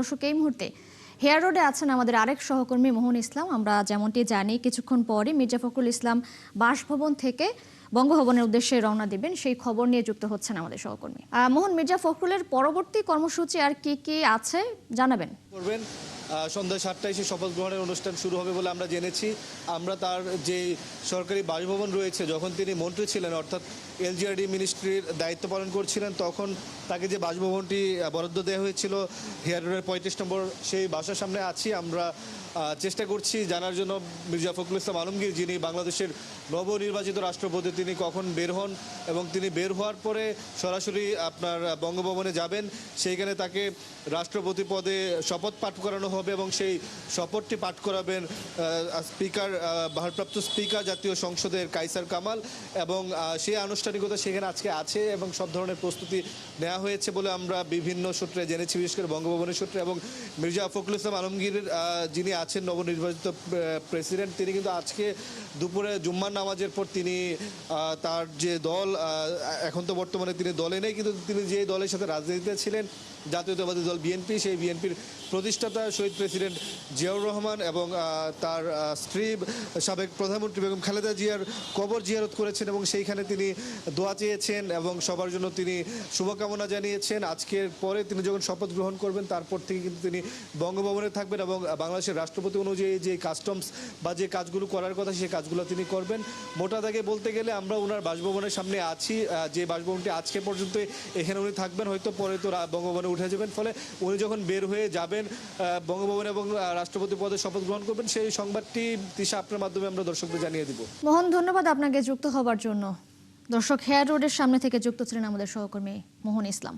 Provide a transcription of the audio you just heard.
দর্শক এই মুহূর্তে হেয়ার রোডে আছেন আমাদের আরেক সহকর্মী মোহন ইসলাম। আমরা যেমনটি জানি কিছুক্ষণ পরে মির্জা ফখরুল ইসলাম বাসভবন থেকে বঙ্গভবনের উদ্দেশ্যে রওনা দিবেন, সেই খবর নিয়ে যুক্ত হচ্ছেন আমাদের সহকর্মী মোহন। মির্জা ফখরুলের পরবর্তী কর্মসূচি আর কি কি আছে জানাবেন। সন্ধ্যা 7টায় সে শপথ গ্রহণের অনুষ্ঠান শুরু হবে বলে আমরা জেনেছি। আমরা তার যে সরকারি বাসভবন রয়েছে, যখন তিনি মন্ত্রী ছিলেন অর্থাৎ এলজিআরডি মিনিস্ট্রির দায়িত্ব পালন করছিলেন, তখন তাকে যে বাসভবনটি বরাদ্দ দেওয়া হয়েছিল হেয়ার রোডের 35 নম্বর, সেই বাসার সামনে আছি আমরা। চেষ্টা করছি জানার জন্য মির্জা ফখরুল ইসলাম আলমগীর, যিনি বাংলাদেশের নবনির্বাচিত রাষ্ট্রপতি, তিনি কখন বের হন এবং তিনি বের হওয়ার পরে সরাসরি আপনার বঙ্গভবনে যাবেন। সেইখানে তাকে রাষ্ট্রপতি পদে শপথ পাঠ করানো হবে এবং সেই শপথটি পাঠ করাবেন স্পিকার, ভারপ্রাপ্ত স্পিকার জাতীয় সংসদের কায়সার কামাল। এবং সেই আনুষ্ঠানিকতা সেখানে আজকে আছে এবং সব ধরনের প্রস্তুতি নেওয়া হয়েছে বলে আমরা বিভিন্ন সূত্রে জেনেছি, বিশেষ করে বঙ্গভবনের সূত্রে। এবং মির্জা ফখরুল ইসলাম আলমগীর, যিনি আছেন নবনির্বাচিত প্রেসিডেন্ট, তিনি কিন্তু আজকে দুপুরে জুম্মার নামাজের পর তিনি তার যে দল, এখন তো বর্তমানে তিনি দলে নেই, কিন্তু তিনি যে দলের সাথে রাজনীতিতে ছিলেন, জাতীয়তাবাদী দল বিএনপি, সেই বিএনপির প্রতিষ্ঠাতা শহীদ প্রেসিডেন্ট জিয়াউর রহমান এবং তার স্ত্রী সাবেক প্রধানমন্ত্রী বেগম খালেদা জিয়ার কবর জিয়ারত করেছেন এবং সেইখানে তিনি দোয়া চেয়েছেন এবং সবার জন্য তিনি শুভকামনা জানিয়েছেন। আজকের পরে তিনি যখন শপথ গ্রহণ করবেন, তারপর থেকে কিন্তু তিনি বঙ্গভবনে থাকবেন এবং বাংলাদেশের রাষ্ট্রপতি অনুযায়ী যে কাস্টমস বা যে কাজগুলো করার কথা সেই কাজগুলো তিনি করবেন। মোটা দাগে বলতে গেলে আমরা ওনার বাসভবনের সামনে আছি, যে বাসভবনটি আজকে পর্যন্ত এখানে উনি থাকবেন, হয়তো পরে তো বঙ্গভবনে উঠে যাবেন। ফলে উনি যখন বের হয়ে যাবেন বঙ্গভবনে এবং রাষ্ট্রপতি পদে শপথ গ্রহণ করবেন, সেই সংবাদটি তিশা আপনার মাধ্যমে আমরা দর্শকদের জানিয়ে দিব। মোহন, ধন্যবাদ আপনাকে যুক্ত হবার জন্য। দর্শক, হেয়ার রোডের সামনে থেকে যুক্ত ছিলেন আমাদের সহকর্মী মোহন ইসলাম।